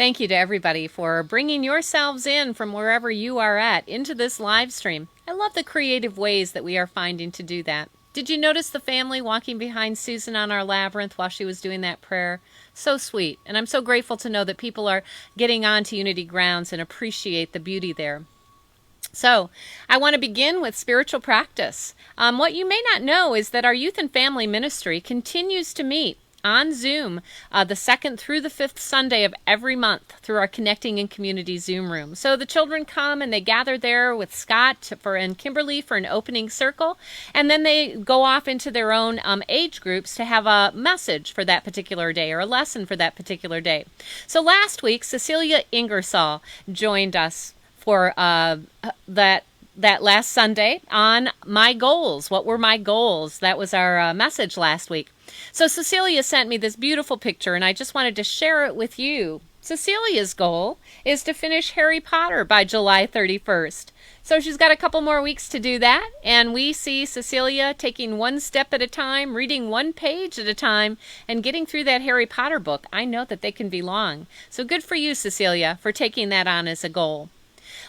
Thank you to everybody for bringing yourselves in from wherever you are at into this live stream. I love the creative ways that we are finding to do that. Did you notice the family walking behind Susan on our labyrinth while she was doing that prayer? So sweet. And I'm so grateful to know that people are getting on to Unity Grounds and appreciate the beauty there. So, I want to begin with spiritual practice. What you may not know is that our youth and family ministry continues to meet on Zoom the second through the fifth Sunday of every month through our Connecting in Community Zoom room. So the children come and they gather there with Scott and Kimberly for an opening circle, and then they go off into their own age groups to have a message for that particular day or a lesson for that particular day. So last week, Cecilia Ingersoll joined us for that last Sunday on my goals. What were my goals? That was our message last week. So Cecilia sent me this beautiful picture, and I just wanted to share it with you. Cecilia's goal is to finish Harry Potter by July 31st. So she's got a couple more weeks to do that, and we see Cecilia taking one step at a time, reading one page at a time, and getting through that Harry Potter book. I know that they can be long. So good for you, Cecilia, for taking that on as a goal.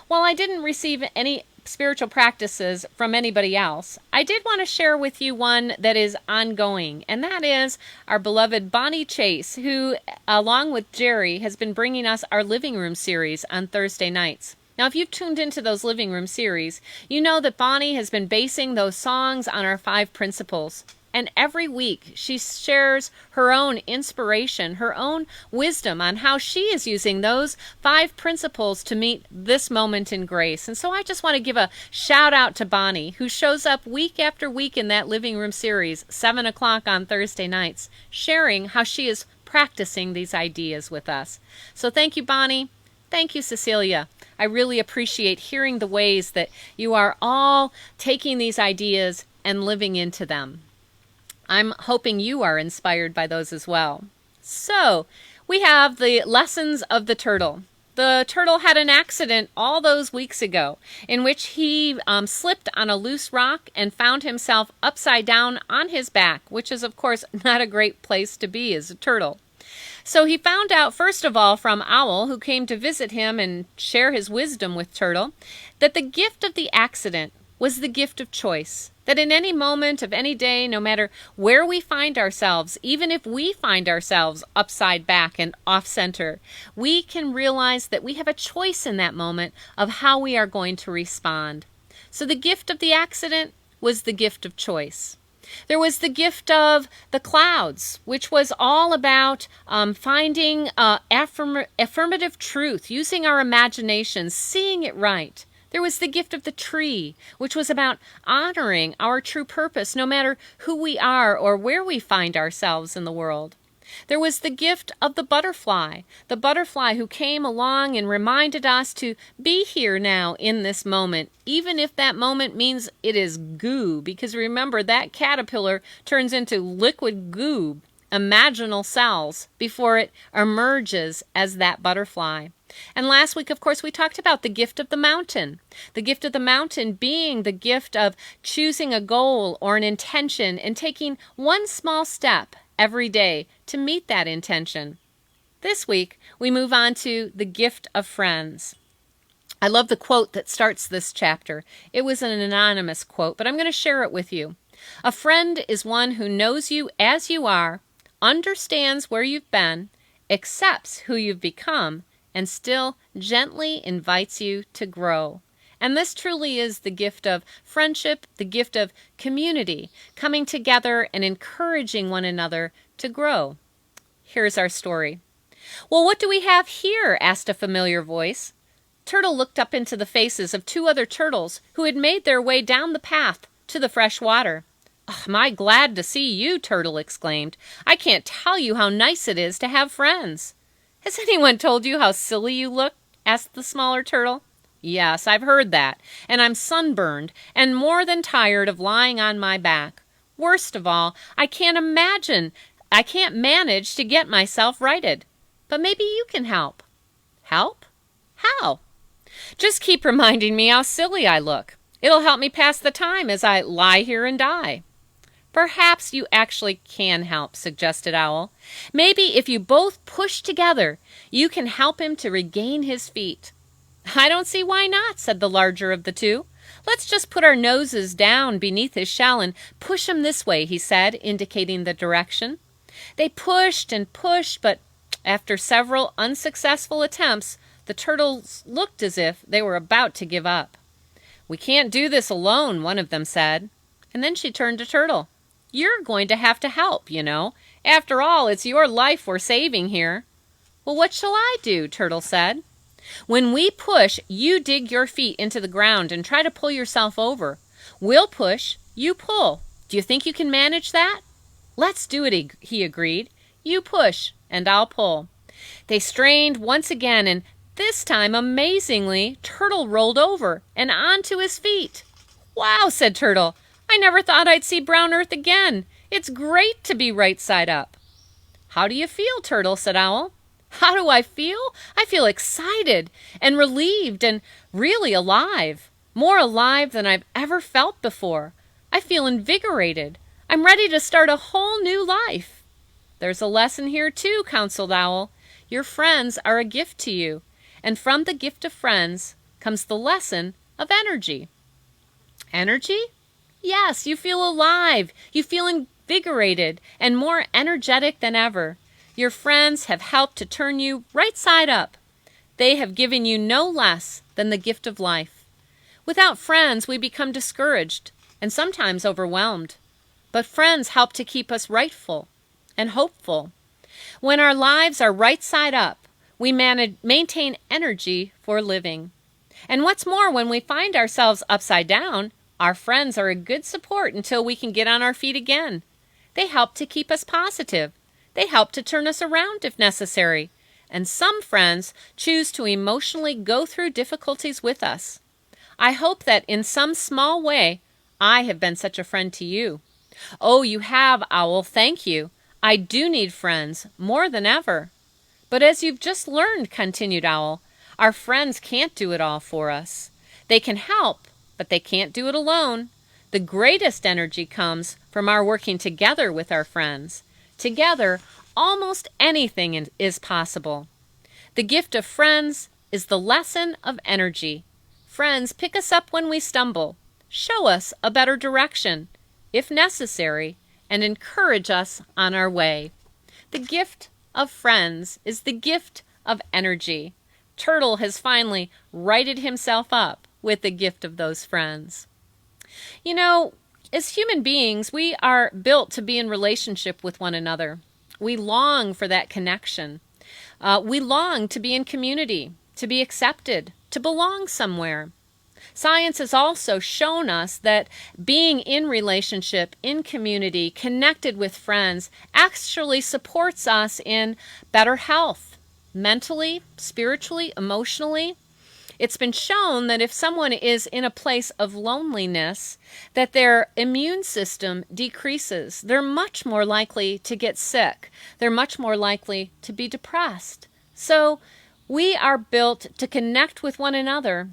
While I didn't receive any spiritual practices from anybody else, I did want to share with you one that is ongoing, and that is our beloved Bonnie Chase, who, along with Jerry, has been bringing us our living room series on Thursday nights. Now, if you've tuned into those living room series, you know that Bonnie has been basing those songs on our 5 principles. And every week she shares her own inspiration, her own wisdom on how she is using those 5 principles to meet this moment in grace. And so I just want to give a shout out to Bonnie, who shows up week after week in that living room series, 7 o'clock on Thursday nights, sharing how she is practicing these ideas with us. So thank you, Bonnie. Thank you, Cecilia. I really appreciate hearing the ways that you are all taking these ideas and living into them. I'm hoping you are inspired by those as well. So, we have the lessons of the turtle. The turtle had an accident all those weeks ago in which he slipped on a loose rock and found himself upside down on his back, which is, of course, not a great place to be as a turtle. So he found out, first of all, from Owl, who came to visit him and share his wisdom with Turtle, that the gift of the accident was the gift of choice. That in any moment of any day, no matter where we find ourselves, even if we find ourselves upside back and off center, we can realize that we have a choice in that moment of how we are going to respond. So the gift of the accident was the gift of choice. There was the gift of the clouds, which was all about finding affirmative truth, using our imagination, seeing it right. There was the gift of the tree, which was about honoring our true purpose, no matter who we are or where we find ourselves in the world. There was the gift of the butterfly who came along and reminded us to be here now in this moment, even if that moment means it is goo, because remember, that caterpillar turns into liquid goo, imaginal cells, before it emerges as that butterfly. And last week, of course, we talked about the gift of the mountain. The gift of the mountain being the gift of choosing a goal or an intention and taking one small step every day to meet that intention. This week, we move on to the gift of friends. I love the quote that starts this chapter. It was an anonymous quote, but I'm going to share it with you. A friend is one who knows you as you are, understands where you've been, accepts who you've become, and still gently invites you to grow. And this truly is the gift of friendship, the gift of community, coming together and encouraging one another to grow. Here's our story. "Well, what do we have here?" asked a familiar voice. Turtle looked up into the faces of 2 other turtles who had made their way down the path to the fresh water. "Oh, am I glad to see you," Turtle exclaimed. "I can't tell you how nice it is to have friends." "Has anyone told you how silly you look?" asked the smaller turtle. "Yes, I've heard that, and I'm sunburned and more than tired of lying on my back. Worst of all, I can't manage to get myself righted. But maybe you can help." "Help? How?" "Just keep reminding me how silly I look. It'll help me pass the time as I lie here and die." Perhaps you actually can help, suggested Owl. Maybe if you both push together, you can help him to regain his feet. I don't see why not, said the larger of the two. Let's just put our noses down beneath his shell and push him this way, he said, indicating the direction. They pushed and pushed, but after several unsuccessful attempts, the turtles looked as if they were about to give up. We can't do this alone, one of them said. And then she turned to Turtle. You're going to have to help, you know. After all, it's your life we're saving here. Well, what shall I do? Turtle said. When we push, you dig your feet into the ground and try to pull yourself over. We'll push, you pull. Do you think you can manage that? Let's do it, he agreed. You push, and I'll pull. They strained once again, and this time, amazingly, Turtle rolled over and onto his feet. Wow, said Turtle. I never thought I'd see brown earth again. It's great to be right side up. How do you feel, Turtle? Said Owl. How do I feel? I feel excited and relieved and really alive. More alive than I've ever felt before. I feel invigorated. I'm ready to start a whole new life. There's a lesson here too, counseled Owl. Your friends are a gift to you, and from the gift of friends comes the lesson of energy. Energy? Yes, you feel alive. You feel invigorated and more energetic than ever. Your friends have helped to turn you right side up. They have given you no less than the gift of life. Without friends, we become discouraged and sometimes overwhelmed. But friends help to keep us rightful and hopeful. When our lives are right side up, we maintain energy for living. And what's more, when we find ourselves upside down, our friends are a good support until we can get on our feet again. They help to keep us positive. They help to turn us around if necessary. And some friends choose to emotionally go through difficulties with us. I hope that in some small way, I have been such a friend to you. Oh, you have, Owl, thank you. I do need friends, more than ever. But as you've just learned, continued Owl, our friends can't do it all for us. They can help, but they can't do it alone. The greatest energy comes from our working together with our friends. Together, almost anything is possible. The gift of friends is the lesson of energy. Friends pick us up when we stumble, show us a better direction, if necessary, and encourage us on our way. The gift of friends is the gift of energy. Turtle has finally righted himself up with the gift of those friends. You know, as human beings, we are built to be in relationship with one another. We long for that connection. We long to be in community, to be accepted, to belong somewhere. Science has also shown us that being in relationship, in community, connected with friends, actually supports us in better health, mentally, spiritually, emotionally. It's been shown that if someone is in a place of loneliness, that their immune system decreases. They're much more likely to get sick. They're much more likely to be depressed. So we are built to connect with one another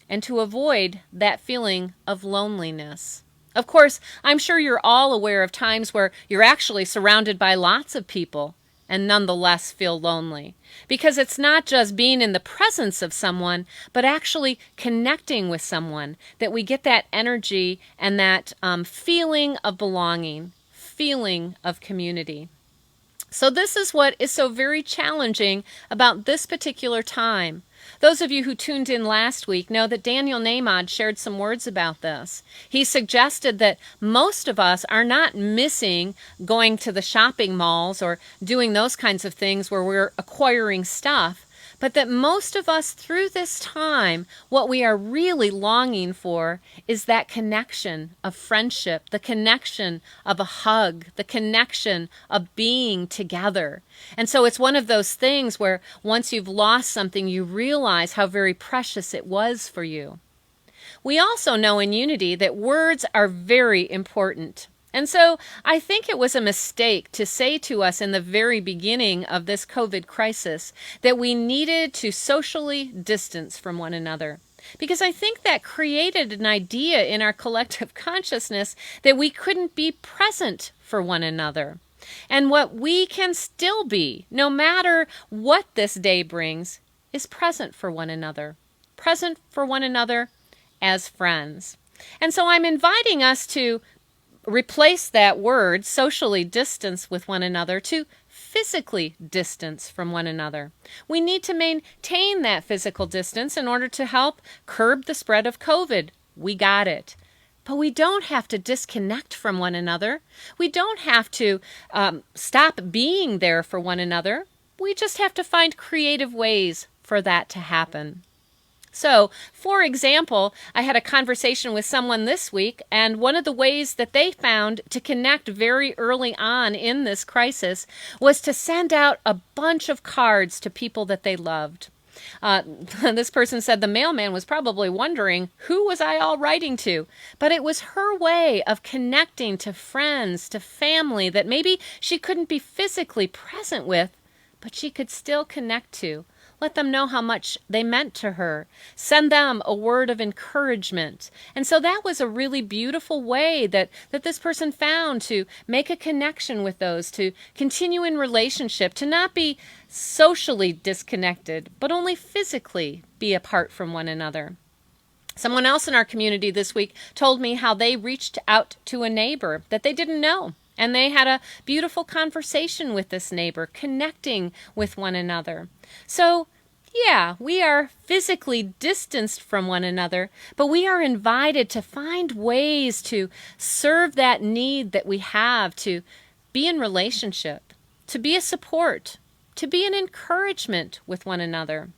and to avoid that feeling of loneliness. Of course, I'm sure you're all aware of times where you're actually surrounded by lots of people and nonetheless feel lonely. Because it's not just being in the presence of someone, but actually connecting with someone, that we get that energy and that feeling of belonging, feeling of community. So this is what is so very challenging about this particular time. Those of you who tuned in last week know that Daniel Nahmod shared some words about this. He suggested that most of us are not missing going to the shopping malls or doing those kinds of things where we're acquiring stuff, but that most of us through this time, what we are really longing for is that connection of friendship, the connection of a hug, the connection of being together. And so it's one of those things where once you've lost something, you realize how very precious it was for you. We also know in Unity that words are very important. And so I think it was a mistake to say to us in the very beginning of this COVID crisis that we needed to socially distance from one another. because I think that created an idea in our collective consciousness that we couldn't be present for one another. And what we can still be, no matter what this day brings, is present for one another. Present for one another as friends. And so I'm inviting us to replace that word, socially distance with one another, to physically distance from one another. We need to maintain that physical distance in order to help curb the spread of COVID. We got it. But we don't have to disconnect from one another. We don't have to stop being there for one another. We just have to find creative ways for that to happen. So, for example, I had a conversation with someone this week, and one of the ways that they found to connect very early on in this crisis was to send out a bunch of cards to people that they loved. This person said the mailman was probably wondering, who was I all writing to? But it was her way of connecting to friends, to family that maybe she couldn't be physically present with, but she could still connect to. Let them know how much they meant to her. Send them a word of encouragement. And so that was a really beautiful way that this person found to make a connection with those, to continue in relationship, to not be socially disconnected, but only physically be apart from one another. Someone else in our community this week told me how they reached out to a neighbor that they didn't know. And they had a beautiful conversation with this neighbor, connecting with one another. So, yeah, we are physically distanced from one another, but we are invited to find ways to serve that need that we have to be in relationship, to be a support, to be an encouragement with one another.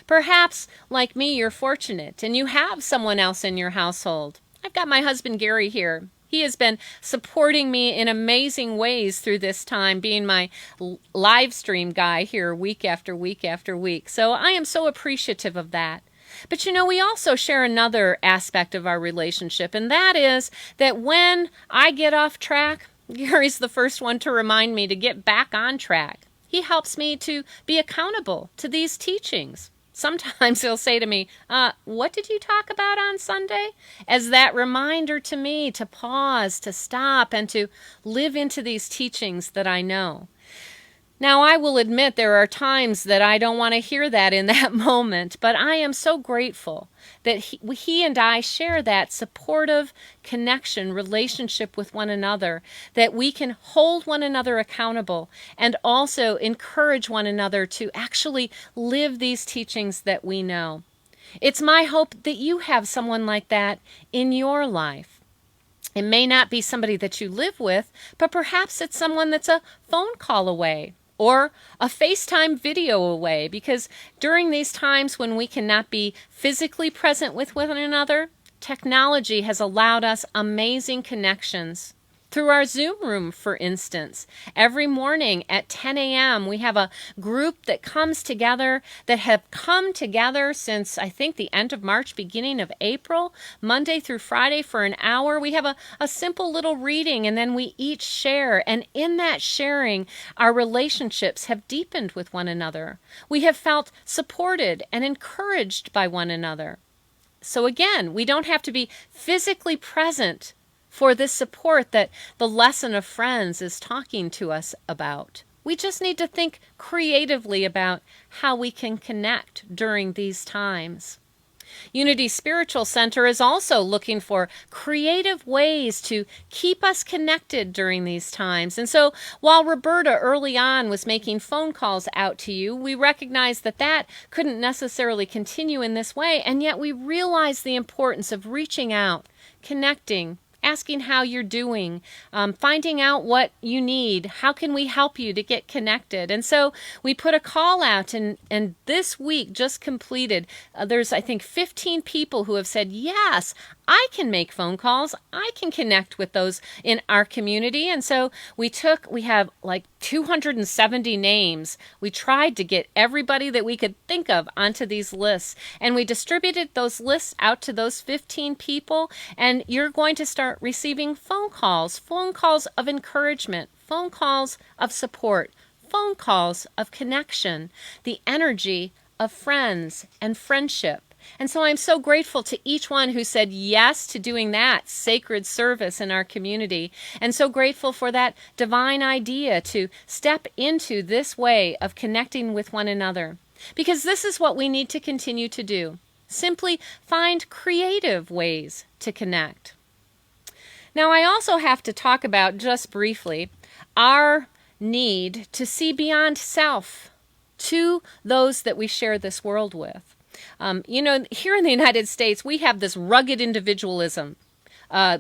Perhaps, like me, you're fortunate and you have someone else in your household. I've got my husband Gary here. He has been supporting me in amazing ways through this time, being my live stream guy here week after week after week. So I am so appreciative of that. But you know, we also share another aspect of our relationship, and that is that when I get off track, Gary's the first one to remind me to get back on track. He helps me to be accountable to these teachings. Sometimes he'll say to me, what did you talk about on Sunday? As that reminder to me to pause, to stop, and to live into these teachings that I know. Now, I will admit there are times that I don't want to hear that in that moment, but I am so grateful that he and I share that supportive connection, relationship with one another, that we can hold one another accountable and also encourage one another to actually live these teachings that we know. It's my hope that you have someone like that in your life. It may not be somebody that you live with, but perhaps it's someone that's a phone call away, or a FaceTime video away, because during these times when we cannot be physically present with one another, technology has allowed us amazing connections. Through our Zoom room, for instance, every morning at 10 a.m., we have a group that comes together, that have come together since, I think, the end of March, beginning of April, Monday through Friday for an hour. We have a simple little reading, and then we each share. And in that sharing, our relationships have deepened with one another. We have felt supported and encouraged by one another. So again, we don't have to be physically present for this support that the lesson of Friends is talking to us about. We just need to think creatively about how we can connect during these times. Unity Spiritual Center is also looking for creative ways to keep us connected during these times. And so while Roberta early on was making phone calls out to you, we recognized that that couldn't necessarily continue in this way, and yet we realized the importance of reaching out, connecting, asking how you're doing, finding out what you need. How can we help you to get connected? And so we put a call out, and this week just completed, there's I think 15 people who have said, yes, I can make phone calls. I can connect with those in our community. And so we have like 270 names. We tried to get everybody that we could think of onto these lists, and we distributed those lists out to those 15 people, and you're going to start receiving phone calls of encouragement, phone calls of support, phone calls of connection, the energy of friends and friendship. And so I'm so grateful to each one who said yes to doing that sacred service in our community, and so grateful for that divine idea to step into this way of connecting with one another. Because this is what we need to continue to do. Simply find creative ways to connect. Now, I also have to talk about, just briefly, our need to see beyond self to those that we share this world with. Here in the United States, we have this rugged individualism.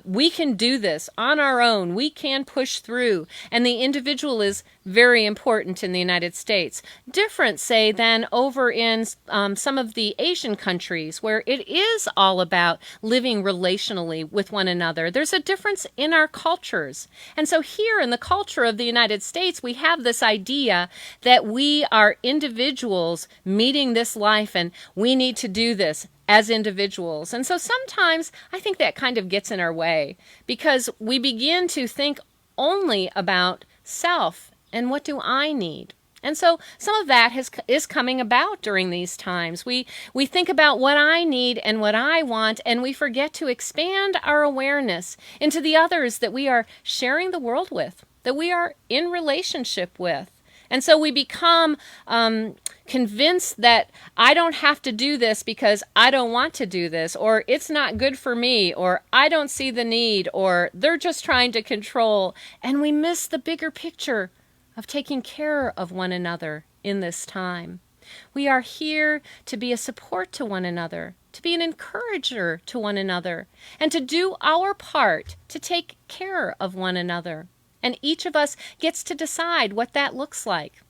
We can do this on our own. We can push through. And the individual is very important in the United States. Different, say, than over in some of the Asian countries where it is all about living relationally with one another. There's a difference in our cultures. And so here in the culture of the United States, we have this idea that we are individuals meeting this life and we need to do this as individuals. And so sometimes I think that kind of gets in our way because we begin to think only about self and what do I need. And so some of that is coming about during these times. We think about what I need and what I want, and we forget to expand our awareness into the others that we are sharing the world with, that we are in relationship with. And so we become convinced that I don't have to do this because I don't want to do this, or it's not good for me, or I don't see the need, or they're just trying to control. And we miss the bigger picture of taking care of one another in this time. We are here to be a support to one another, to be an encourager to one another, and to do our part to take care of one another. And each of us gets to decide what that looks like.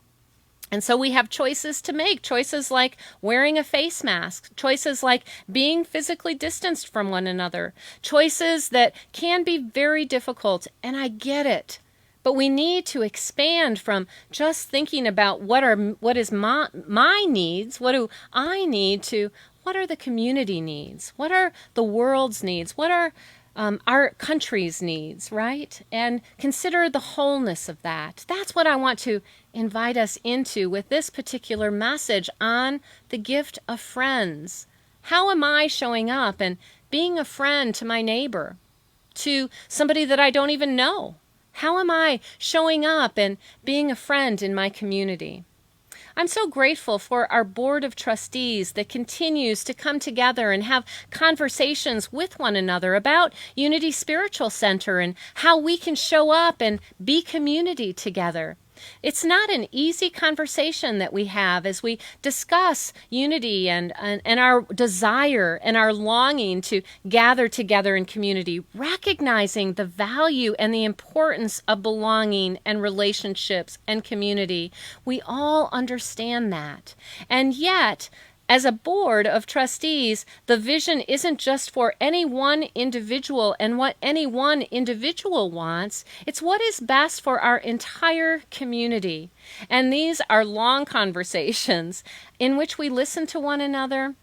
And so we have choices to make, choices like wearing a face mask, choices like being physically distanced from one another, choices that can be very difficult, and I get it. But we need to expand from just thinking about what is my needs, what do I need, to what are the community needs, what are the world's needs, what are our country's needs, right? And consider the wholeness of that. That's what I want to invite us into with this particular message on the gift of friends. How am I showing up and being a friend to my neighbor, to somebody that I don't even know? How am I showing up and being a friend in my community? I'm so grateful for our board of trustees that continues to come together and have conversations with one another about Unity Spiritual Center and how we can show up and be community together. It's not an easy conversation that we have as we discuss unity and our desire and our longing to gather together in community, recognizing the value and the importance of belonging and relationships and community. We all understand that. And yet, as a board of trustees, the vision isn't just for any one individual and what any one individual wants. It's what is best for our entire community. And these are long conversations in which we listen to one another,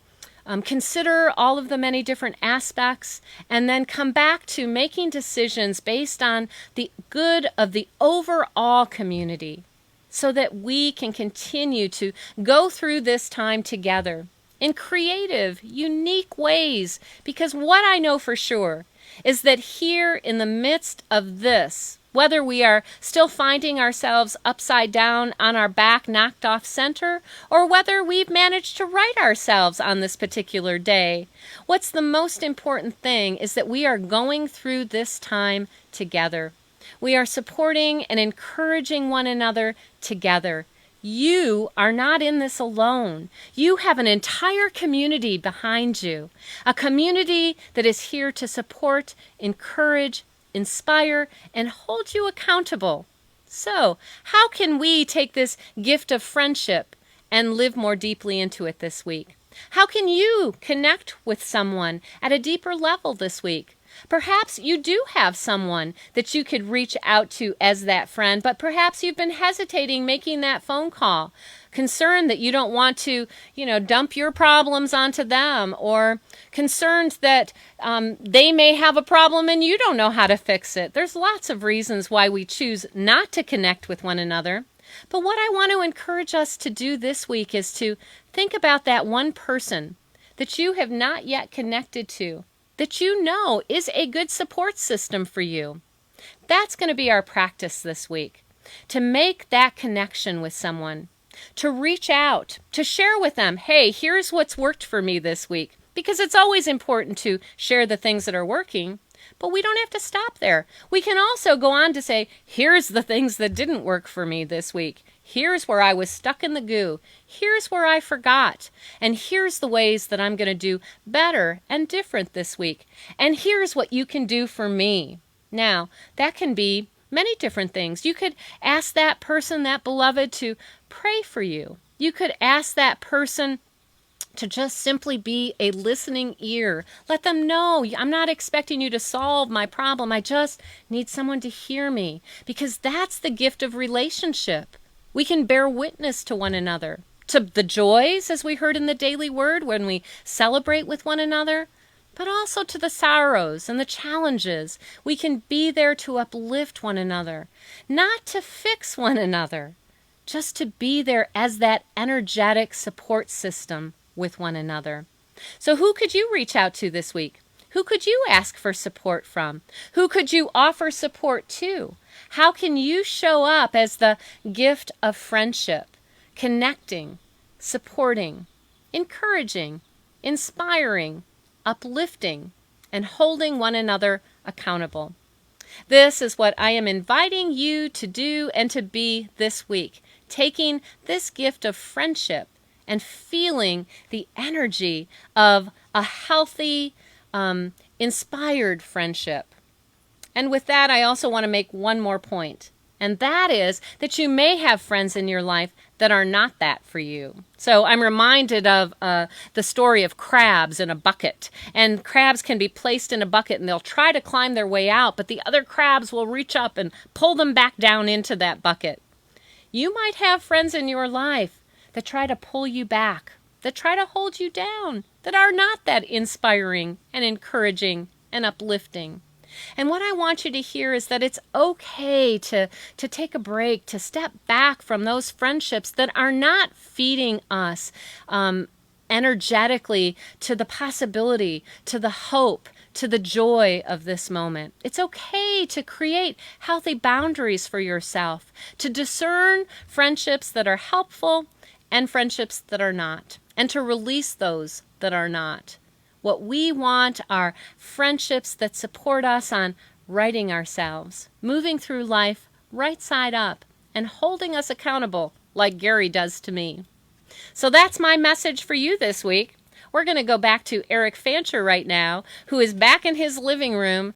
consider all of the many different aspects, and then come back to making decisions based on the good of the overall community, so that we can continue to go through this time together in creative, unique ways. Because what I know for sure is that here in the midst of this, whether we are still finding ourselves upside down on our back, knocked off center, or whether we've managed to right ourselves on this particular day, what's the most important thing is that we are going through this time together. We are supporting and encouraging one another together. You are not in this alone. You have an entire community behind you, a community that is here to support, encourage, inspire, and hold you accountable. So, how can we take this gift of friendship and live more deeply into it this week? How can you connect with someone at a deeper level this week? Perhaps you do have someone that you could reach out to as that friend, but perhaps you've been hesitating making that phone call, concerned that you don't want to, dump your problems onto them, or concerned that they may have a problem and you don't know how to fix it. There's lots of reasons why we choose not to connect with one another. But what I want to encourage us to do this week is to think about that one person that you have not yet connected to, that you know is a good support system for you. That's going to be our practice this week, to make that connection with someone, to reach out, to share with them, hey, here's what's worked for me this week. Because it's always important to share the things that are working, but we don't have to stop there. We can also go on to say, here's the things that didn't work for me this week. Here's where I was stuck in the goo. Here's where I forgot. And here's the ways that I'm going to do better and different this week. And here's what you can do for me. Now, that can be many different things. You could ask that person, that beloved, to pray for you. You could ask that person to just simply be a listening ear. Let them know, I'm not expecting you to solve my problem. I just need someone to hear me, because that's the gift of relationship. We can bear witness to one another, to the joys, as we heard in the daily word, when we celebrate with one another, but also to the sorrows and the challenges. We can be there to uplift one another, not to fix one another, just to be there as that energetic support system with one another. So who could you reach out to this week? Who could you ask for support from? Who could you offer support to? How can you show up as the gift of friendship, connecting, supporting, encouraging, inspiring, uplifting, and holding one another accountable? This is what I am inviting you to do and to be this week, taking this gift of friendship and feeling the energy of a healthy, inspired friendship. And with that, I also want to make one more point, and that is that you may have friends in your life that are not that for you. So I'm reminded of the story of crabs in a bucket. And crabs can be placed in a bucket, and they'll try to climb their way out, but the other crabs will reach up and pull them back down into that bucket. You might have friends in your life that try to pull you back, that try to hold you down, that are not that inspiring and encouraging and uplifting. And what I want you to hear is that it's okay to take a break, to step back from those friendships that are not feeding us energetically to the possibility, to the hope, to the joy of this moment. It's okay to create healthy boundaries for yourself, to discern friendships that are helpful and friendships that are not, and to release those that are not. What we want are friendships that support us on righting ourselves, moving through life right side up, and holding us accountable like Gary does to me. So that's my message for you this week. We're going to go back to Eric Fancher right now, who is back in his living room